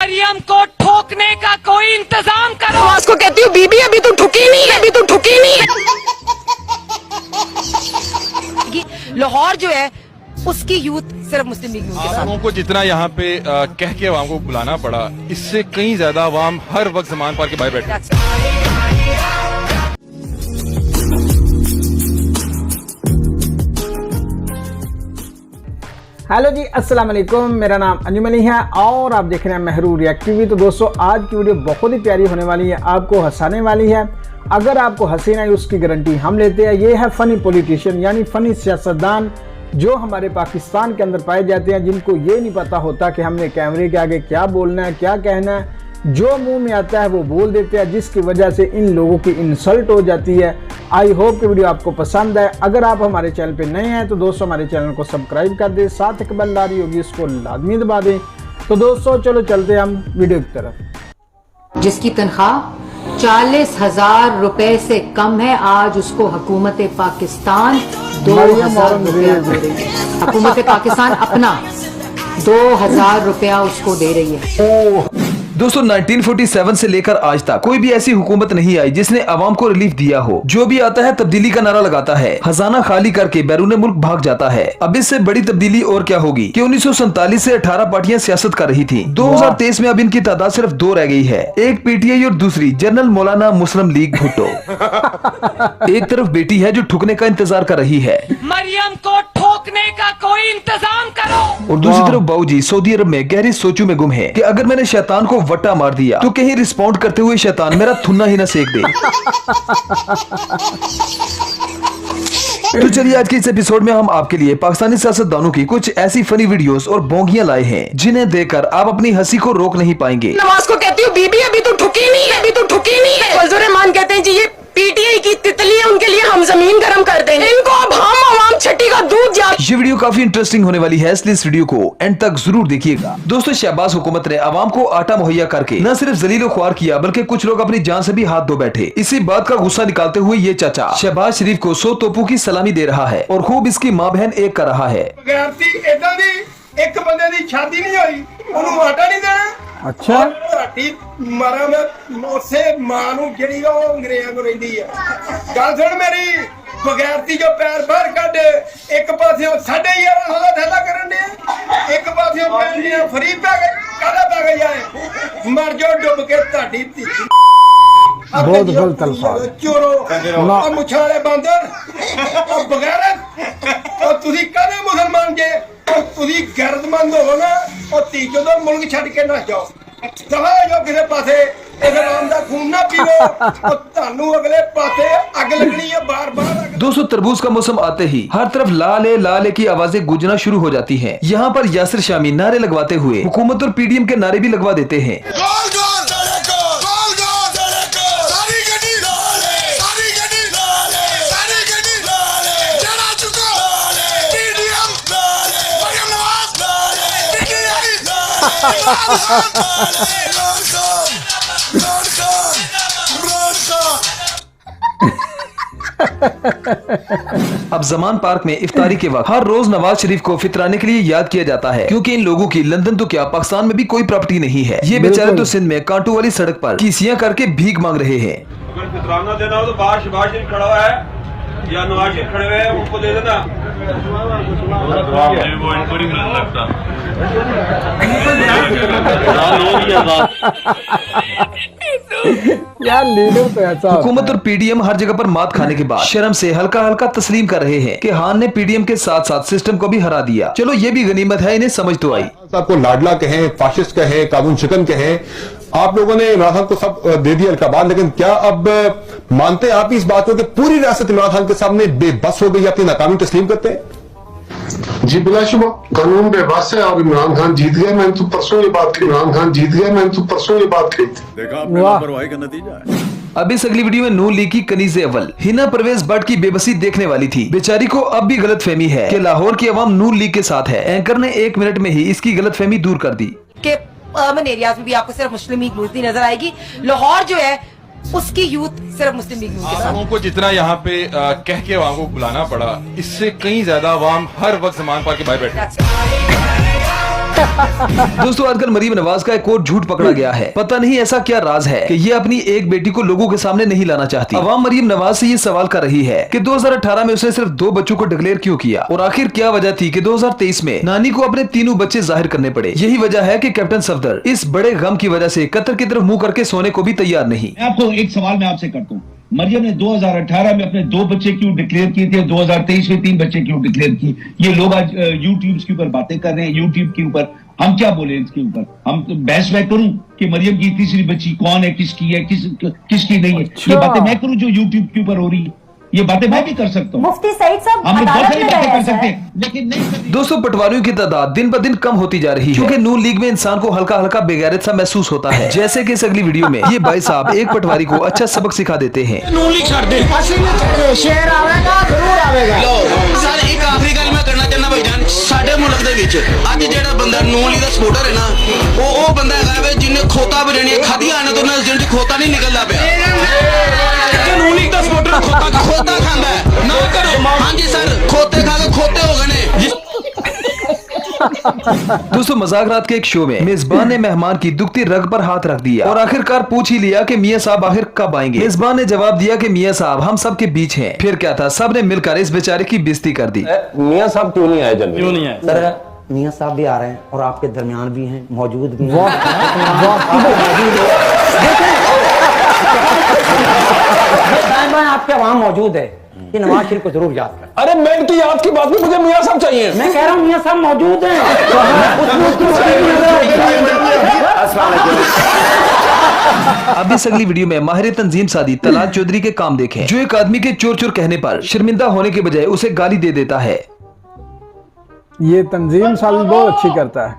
मरियम को ठोकने का कोई इंतजाम करो। मैं उसको कहती हूँ बीबी अभी तू ठुकी नहीं है, अभी तू ठुकी नहीं है। लाहौर जो है उसकी यूथ सिर्फ मुस्लिम लीग के साथ। लोगों को जितना यहाँ पे कह के अवाम को बुलाना पड़ा, इससे कहीं ज्यादा अवाम हर वक्त ज़मान पार के बाहर बैठे। हेलो जी, अस्सलाम वालेकुम। मेरा नाम अंजुम अली है और आप देख रहे हैं महरूर रिएक्ट टीवी। तो दोस्तों, आज की वीडियो बहुत ही प्यारी होने वाली है, आपको हंसाने वाली है। अगर आपको हंसी ना आई उसकी गारंटी हम लेते हैं। ये है फनी पॉलिटिशियन यानी फनी सियासतदान जो हमारे पाकिस्तान के अंदर पाए जाते हैं, जिनको ये नहीं पता होता कि हमने कैमरे के आगे क्या बोलना है, क्या कहना है। जो मुंह में आता है वो बोल देते हैं, जिसकी वजह से इन लोगों की इंसल्ट हो जाती है। आई होप कि वीडियो आपको पसंद है। अगर आप हमारे चैनल पे नए हैं तो दोस्तों हमारे चैनल को सब्सक्राइब कर दें, साथ एक बेल आ रही होगी उसको लाजमी दबा दें। तो दोस्तों चलो चलते हैं हम वीडियो की तरफ। जिसकी तनख्वाह 40,000 रुपए से कम है, आज उसको हुकूमत पाकिस्तान 2,000 रुपया दे रही है। हुकूमत पाकिस्तान अपना 2,000 रुपया उसको दे रही है। दोस्तों 1947 से लेकर आज तक कोई भी ऐसी हुकूमत नहीं आई जिसने अवाम को रिलीफ दिया हो। जो भी आता है तब्दीली का नारा लगाता है, खजाना खाली करके बैरून मुल्क भाग जाता है। अब इससे बड़ी तब्दीली और क्या होगी कि 1947 से 18 पार्टियां सियासत कर रही थी। 2023 में अब इनकी तादाद सिर्फ 2 रह गई है, एक पीटीआई और दूसरी जनरल मौलाना मुस्लिम लीग भुट्टो। एक तरफ बेटी है जो ठुकने का इंतजार कर रही है, मरियम को ठोकने का कोई इंतजाम करो, और दूसरी तरफ बाबूजी सऊदी अरब में गहरी सोचों में गुम है कि अगर मैंने शैतान को वट्टा मार दिया तो कहीं रिस्पॉन्ड करते हुए शैतान मेरा थुन्ना ही ना सेक दे। तो चलिए आज के इस एपिसोड में हम आपके लिए पाकिस्तानी सियासतदानों की कुछ ऐसी फनी वीडियोस और बोंगियां लाए हैं जिन्हें देखकर आप अपनी हंसी को रोक नहीं पाएंगे। नवाज को कहती हूँ बीबी अभी तू ठुकी नहीं है, अभी तू ठुकी नहीं है। फजल रहमान कहते हैं जी ये पीटीआई की तितली है, उनके लिए हम जमीन गर्म कर देंगे, इनको अब हम आवाम छठी का दूध जा। ये वीडियो काफी इंटरेस्टिंग होने वाली है, इसलिए इस वीडियो को एंड तक जरूर देखिएगा। दोस्तों, शहबाज हुकूमत ने आवाम को आटा मुहैया करके न सिर्फ जलील ख्वार किया बल्कि कुछ लोग अपनी जान से भी हाथ धो बैठे। इसी बात का गुस्सा निकालते हुए ये चाचा शहबाज शरीफ को 100 तोपों की सलामी दे रहा है और खूब इसकी माँ बहन एक कर रहा है। एक बंदे दी शादी नहीं हुई, उन्होंने आटा नहीं देना। अच्छा, मारा मैं उसे मां नूं जिहड़ी ओह अंग्रेज़ां कोल रहिंदी है। गल सुन मेरी, बगैरती जो पैर बाहर कढ, एक पासे 11,500 दा धंधा करन दे, एक पासे पैंटियां फ्री पै गई, काला पै गई है। मर जाओ डुब के ताड़ी धी। बहुत गलत अल्फाज। चोरो मुछाले बंदर बगैरत, और तुसी कदे मुसलमान जे तुसी गैरतमंद हो ना, और तीजो तो मुल्क छड़ के ना जाओ, दफा जो किसी पासे इस्लाम दा खून ना पीओ, और तानू अगले पासे अग लगनी है बार बार। दोस्तों, तरबूज का मौसम आते ही हर तरफ लाले की आवाजें गूंजना शुरू हो जाती हैं। यहाँ पर यासिर शामी नारे लगवाते हुए हुकूमत और पीडीएम के नारे भी लगवा देते हैं। अब ज़मान पार्क में इफ्तारी के वक्त हर रोज नवाज शरीफ को फितराने के लिए याद किया जाता है, क्योंकि इन लोगों की लंदन तो क्या पाकिस्तान में भी कोई प्रॉपर्टी नहीं है। ये बेचारे तो सिंध में कांटों वाली सड़क पर किसियां करके भीख मांग रहे हैं। अगर फितराना देना हो तो बाहर शहबाज शरीफ खड़ा हुआ है या नवाज शरीफ खड़े हुए हैं, उनको दे देना। वो इनको नहीं लगता। यार लीडर तो ऐसा। हुकूमत और पीडीएम हर जगह पर मात खाने के बाद शर्म से हल्का तस्लीम कर रहे हैं कि हान ने पीडीएम के साथ साथ सिस्टम को भी हरा दिया। चलो ये भी गनीमत है, इन्हें समझ तो आई। आपको लाडला कहें, फाशिस्ट कहें, कानून शिकन कहें, आप लोगों ने इमरान खान को सब दे दिया अलकाबाद, लेकिन क्या अब मानते आप इस बात को कि पूरी रियासत इमरान खान के सामने बेबस हो गई, अपनी नाकामी तस्लीम करते हैं? जी बिलाशुबा कानून बेबस है और इमरान खान जीत गया। मैंने तो परसों ये बात की, इमरान खान जीत गया, मैंने तो परसों ये बात कही थी। देखा आपने लापरवाही का नतीजा है। अब इस अगली वीडियो में नून लीग की कनीज़े अव्वल हिना परवेज भट्ट की बेबसी देखने वाली थी। बेचारी को अब भी गलत फहमी है कि लाहौर की अवाम नून लीग के साथ है। एंकर ने 1 मिनट में ही इसकी गलत फहमी दूर कर दी। अर्बन एरियाज में भी आपको सिर्फ मुस्लिम लीग मूर्ति नजर आएगी। लाहौर जो है उसकी यूथ सिर्फ मुस्लिम लीग के साथ। लोगों को जितना यहाँ पे कह के अवाम को बुलाना पड़ा, इससे कहीं ज्यादा अवाम हर वक्त ज़मान पार के बाहर बैठे। दोस्तों आजकल मरीम नवाज का एक और झूठ पकड़ा गया है। पता नहीं ऐसा क्या राज है कि ये अपनी एक बेटी को लोगों के सामने नहीं लाना चाहती। अवाम मरीम नवाज से ये सवाल कर रही है कि 2018 में उसने सिर्फ 2 बच्चों को डिक्लेयर क्यों किया और आखिर क्या वजह थी कि 2023 में नानी को अपने 3 बच्चे जाहिर करने पड़े। यही वजह है कि कैप्टन सफदर इस बड़े गम की वजह से कतर की तरफ मुंह करके सोने को भी तैयार नहीं। आपको एक सवाल मैं आपसे करता हूँ, मरियम ने 2018 में अपने 2 बच्चे क्यों डिक्लेयर किए थे, 2023 में 3 बच्चे क्यों डिक्लेयर किए? ये लोग आज यूट्यूब के ऊपर बातें कर रहे हैं, यूट्यूब के ऊपर हम क्या बोले इसके ऊपर? हम तो बहस मैं करूं कि मरियम की तीसरी बच्ची कौन है, किसकी है, किसकी नहीं है? ये बातें मैं करूं जो यूट्यूब के ऊपर हो रही है, ये बातें मैं भी कर सकता हूँ। मुफ्ती सईद साहब हम बहुत सारी बातें कर सकते हैं, लेकिन नहीं। दोस्तों पटवारियों की तादाद दिन ब दिन कम होती जा रही है क्योंकि नून लीग में इंसान को हल्का हल्का बेगैरत सा महसूस होता है। जैसे कि इस अगली वीडियो में ये भाई साहब एक पटवारी को अच्छा सबक सिखा देते हैं। नून लीग छड़ दे, शेर आवेगा जरूर आवेगा। सर एक आखिरी गल मैं करना चाहना भाईजान, साडे मुल्क दे विच अज जेड़ा बंदा नून लीग दा सपोर्टर है ना, वो बंदा है जिन्हें खोता बिरयानी खाधी आने तो ना जिंद खोता नहीं निकलदा पिया। नून लीग दा सपोर्टर खोता खांदा है ना करो। हां जी सर, खोते खा के खोते हो गए ने। दोस्तों मजाक रात के एक शो में मेजबान ने मेहमान की दुखती रग पर हाथ रख दिया और आखिरकार पूछ ही लिया कि मियां साहब आखिर कब आएंगे। मेजबान ने जवाब दिया कि मियां साहब हम सब के बीच हैं। फिर क्या था, सब ने मिलकर इस बेचारे की बेइज्जती कर दी। मियां साहब क्यों नहीं आए जनवरी? क्यों नहीं आए सर? मियां साहब भी आ रहे हैं और आपके दरमियान भी हैं, मौजूद भी आपके वहाँ मौजूद है कि नवाज शरीफ को जरूर याद कर। अरे मैं तो याद की बात में मुझे मियां साहब चाहिए। मैं कह रहा हूँ मियां साहब मौजूद हैं। अब इस अगली वीडियो में माहिर तंजीम सादी तलाल चौधरी के काम देखें, जो एक आदमी के चोर चोर कहने पर शर्मिंदा होने के बजाय उसे गाली दे देता है। ये तंजीम सादी बहुत अच्छी करता है।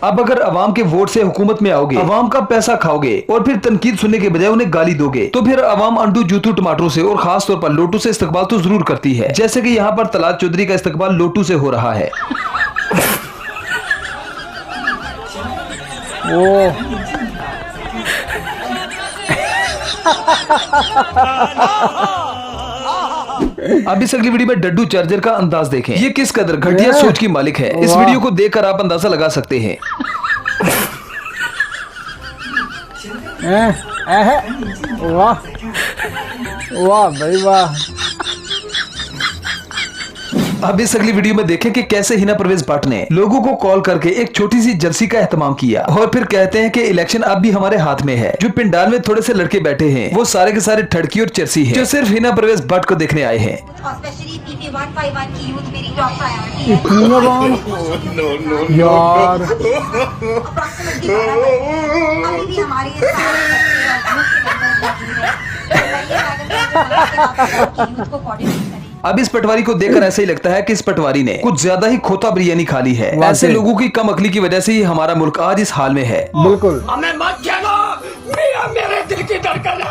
अब अगर अवाम के वोट से हुकूमत में आओगे, अवाम का पैसा खाओगे और फिर तनकीद सुनने के बजाय उन्हें गाली दोगे, तो फिर अवाम अंडू जूतू टमाटरों से और खास तौर पर लोटू से इस्तकबाल तो जरूर करती है, जैसे कि यहाँ पर तलाल चौधरी का इस्तकबाल लोटू से हो रहा है। अब इस अगली वीडियो में डड्डू चार्जर का अंदाज देखें, ये किस कदर घटिया सोच की मालिक है। इस वीडियो को देखकर आप अंदाजा लगा सकते हैं। वाह वाह भाई वाह। अब इस अगली वीडियो में देखें कि कैसे हिना परवेज भट्ट ने लोगों को कॉल करके एक छोटी सी जलसी का एहतमाम किया और फिर कहते हैं कि इलेक्शन अब भी हमारे हाथ में है। जो पिंडाल में थोड़े से लड़के बैठे हैं वो सारे के सारे ठड़की और चरसी हैं, जो सिर्फ हिना परवेज भट्ट को देखने आए हैं। यार अब इस पटवारी को देखकर ऐसा ही लगता है कि इस पटवारी ने कुछ ज्यादा ही खोता बिरयानी खा ली है। ऐसे लोगों की कम अकली की वजह से ही हमारा मुल्क आज इस हाल में है। बिल्कुल। हमें मत कहना मियां मेरे दिल की धड़कन है,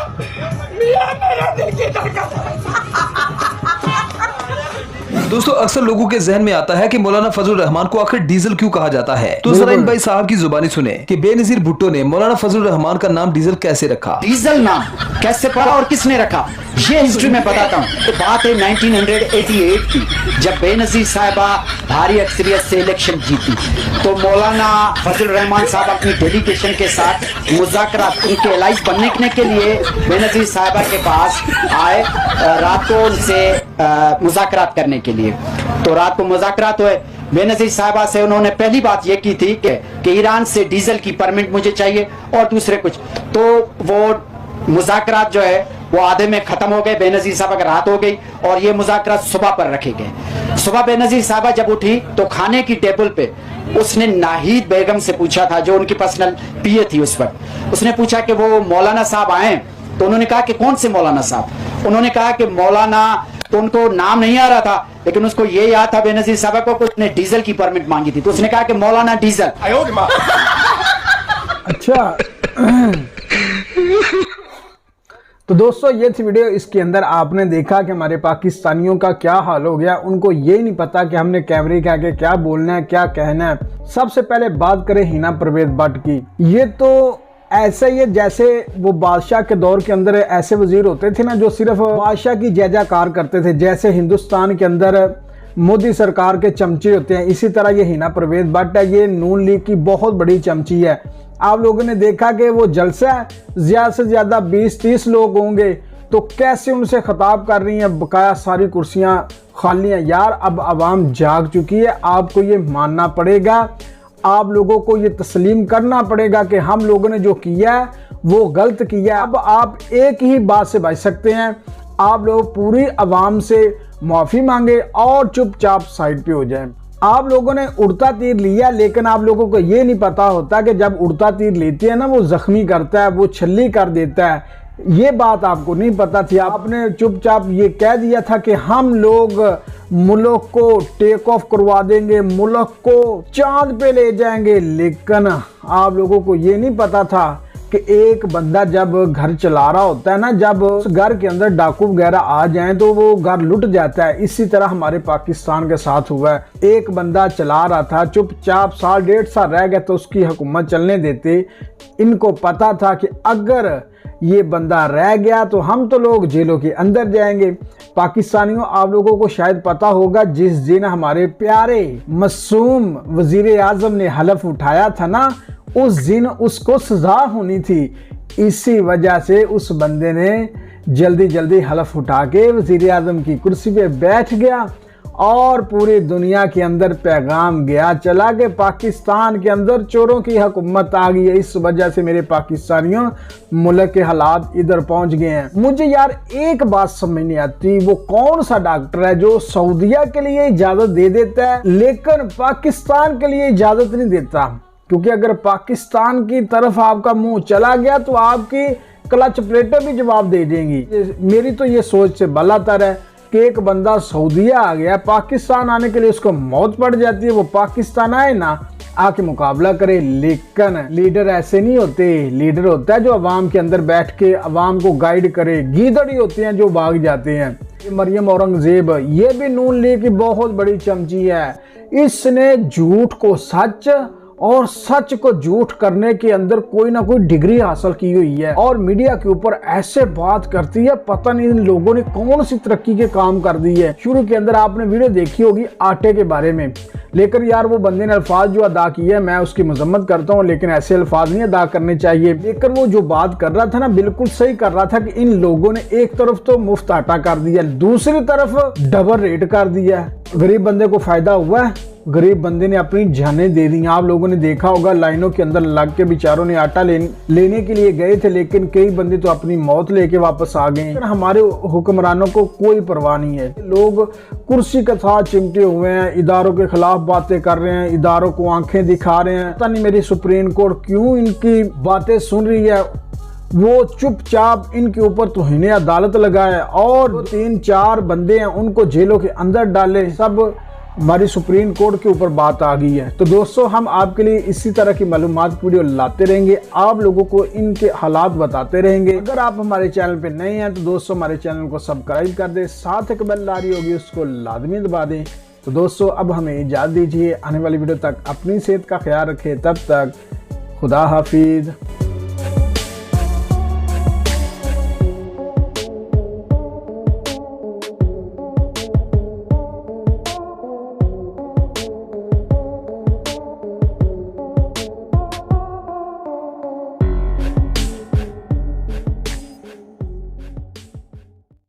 मियां मेरे दिल की धड़कन है। दोस्तों अक्सर लोगों के जहन में आता है कि मौलाना फजल रहमान को आखिर डीजल क्यों कहा जाता है, तो जरा इन भाई साहब की जुबानी सुने कि बेनजीर भुट्टो ने मौलाना फजल रहमान का नाम डीजल कैसे रखा। डीजल नाम कैसे पड़ा और किसने रखा, ये हिस्ट्री में बताता हूँ। तो बात है 1988 की, जब बेनजीर साहिबा भारी अक्सरियत से इलेक्शन जीती तो मौलाना फजल रहमान साहब अपनी डेलीगेशन के साथ मुज़ाकरात उनके एलाइज बनने के लिए बेनजीर साहिबा के पास आए, रात को उनसे मुज़ाकरात करने के लिए। तो रात को मुज़ाकरात हुए, बेनजीर साहिबा से उन्होंने पहली बात ये की थी कि ईरान से डीजल की परमिट मुझे चाहिए और दूसरे कुछ। तो वो मुज़ाकरात जो है वो आधे में खत्म हो गए, बेनजीर साहबा की रात हो गई और ये मुज़ाकरात सुबह पर रखे गए। सुबह बेनजीर साहबा जब उठी तो खाने की टेबल पे उसने नाहिद बेगम से पूछा था, जो उनकी पर्सनल पीए थी उस वक्त, उसने पूछा कि वो मौलाना साहब आए, तो उन्होंने कहा कि कौन से मौलाना साहब। उन्होंने कहा कि मौलाना, तो उनको नाम नहीं आ रहा था लेकिन उसको ये याद था बेनजीर साहबा को कि उसने डीजल की परमिट मांगी थी, तो उसने कहा कि मौलाना डीजल। अच्छा तो दोस्तों ये थी वीडियो। इसके अंदर आपने देखा कि हमारे पाकिस्तानियों का क्या हाल हो गया। उनको ये नहीं पता कि हमने कैमरे के आगे क्या बोलना है, क्या कहना है। सबसे पहले बात करें हिना परवेज भट्ट की, ये तो ऐसा ही है जैसे वो बादशाह के दौर के अंदर ऐसे वजीर होते थे ना जो सिर्फ बादशाह की जय जयकार करते थे, जैसे हिंदुस्तान के अंदर मोदी सरकार के चमचे होते हैं, इसी तरह ये हिना परवेज भट्ट है, ये नून लीग की बहुत बड़ी चमची है। आप लोगों ने देखा कि वो जलसा है, ज़्यादा से ज़्यादा 20-30 लोग होंगे, तो कैसे उनसे खिताब कर रही हैं, बकाया सारी कुर्सियां खाली हैं। यार अब आवाम जाग चुकी है, आपको ये मानना पड़ेगा, आप लोगों को ये तस्लीम करना पड़ेगा कि हम लोगों ने जो किया है वो गलत किया है। अब आप एक ही बात से बच सकते हैं, आप लोग पूरी आवाम से माफ़ी मांगे और चुपचाप साइड पे हो जाएं। आप लोगों ने उड़ता तीर लिया, लेकिन आप लोगों को ये नहीं पता होता कि जब उड़ता तीर लेती है ना वो जख्मी करता है, वो छल्ली कर देता है। ये बात आपको नहीं पता थी, आपने चुपचाप ये कह दिया था कि हम लोग मुल्क को टेक ऑफ करवा देंगे, मुल्क को चांद पे ले जाएंगे। लेकिन आप लोगों को ये नहीं पता था कि एक बंदा जब घर चला रहा होता है ना, जब उस घर के अंदर डाकू वगैरह आ जाएं तो वो घर लुट जाता है। इसी तरह हमारे पाकिस्तान के साथ हुआ है। एक बंदा चला रहा था, चुपचाप 1.5 साल रह गया तो उसकी हुकूमत चलने देते। इनको पता था कि अगर ये बंदा रह गया तो हम तो लोग जेलों के अंदर जाएंगे। पाकिस्तानियों, आप लोगों को शायद पता होगा जिस दिन हमारे प्यारे मासूम वजीर आजम ने हलफ उठाया था ना, उस दिन उसको सजा होनी थी। इसी वजह से उस बंदे ने जल्दी जल्दी हलफ उठा के वजीर आजम की कुर्सी पे बैठ गया और पूरी दुनिया के अंदर पैगाम गया चला कि पाकिस्तान के अंदर चोरों की हुकूमत आ गई है। इस वजह से मेरे पाकिस्तानियों मुल्क के हालात इधर पहुंच गए हैं। मुझे यार एक बात समझ नहीं आती, वो कौन सा डॉक्टर है जो सऊदीया के लिए इजाजत दे देता है लेकिन पाकिस्तान के लिए इजाजत नहीं देता? क्योंकि अगर पाकिस्तान की तरफ आपका मुंह चला गया तो आपकी क्लच प्लेटें भी जवाब दे देंगी। मेरी तो ये सोच से बलातर है कि एक बंदा सऊदीया आ गया, पाकिस्तान आने के लिए उसको मौत पड़ जाती है, वो पाकिस्तान आए ना आके मुकाबला करे। लेकिन लीडर ऐसे नहीं होते, लीडर होता है जो अवाम के अंदर बैठ के अवाम को गाइड करे। गीदड़ी होते हैं जो भाग जाते हैं। मरियम औरंगजेब ये भी नून लीग की बहुत बड़ी चमची है। इसने झूठ को सच और सच को झूठ करने के अंदर कोई ना कोई डिग्री हासिल की हुई है और मीडिया के ऊपर ऐसे बात करती है, पता नहीं इन लोगों ने कौन सी तरक्की के काम कर दी है। शुरू के अंदर आपने वीडियो देखी होगी आटे के बारे में, लेकिन यार वो बंदे ने अल्फाज जो अदा किए मैं उसकी मजम्मत करता हूँ, लेकिन ऐसे अल्फाज नहीं अदा करने चाहिए। लेकिन वो जो बात कर रहा था ना बिल्कुल सही कर रहा था कि इन लोगों ने एक तरफ तो मुफ्त आटा कर दिया, दूसरी तरफ डबल रेट कर दिया। गरीब बंदे को फायदा हुआ है, गरीब बंदे ने अपनी जानें दे दी। आप लोगों ने देखा होगा लाइनों के अंदर लग के बेचारों ने आटा लेने के लिए गए थे, लेकिन कई बंदे तो अपनी मौत लेके वापस आ गए। हमारे हुक्मरानों को कोई परवाह नहीं है। लोग कुर्सी के साथ चिमटे हुए हैं, इदारों के खिलाफ बातें कर रहे हैं, इदारों को आंखें दिखा रहे हैं। पता नहीं मेरी सुप्रीम कोर्ट क्यों इनकी बातें सुन रही है। वो चुपचाप इनके ऊपर तौहीन अदालत लगाए और 3-4 बंदे हैं उनको जेलों के अंदर डाले। सब हमारी सुप्रीम कोर्ट के ऊपर बात आ गई है। तो दोस्तों हम आपके लिए इसी तरह की मालूमात वीडियो लाते रहेंगे, आप लोगों को इनके हालात बताते रहेंगे। अगर आप हमारे चैनल पे नए हैं तो दोस्तों हमारे चैनल को सब्सक्राइब कर दें, साथ एक बेल आ रही होगी उसको लाजमी दबा दें। तो दोस्तों अब हमें इजाज़त दीजिए, आने वाली वीडियो तक अपनी सेहत का ख्याल रखें। तब तक खुदा हाफिज।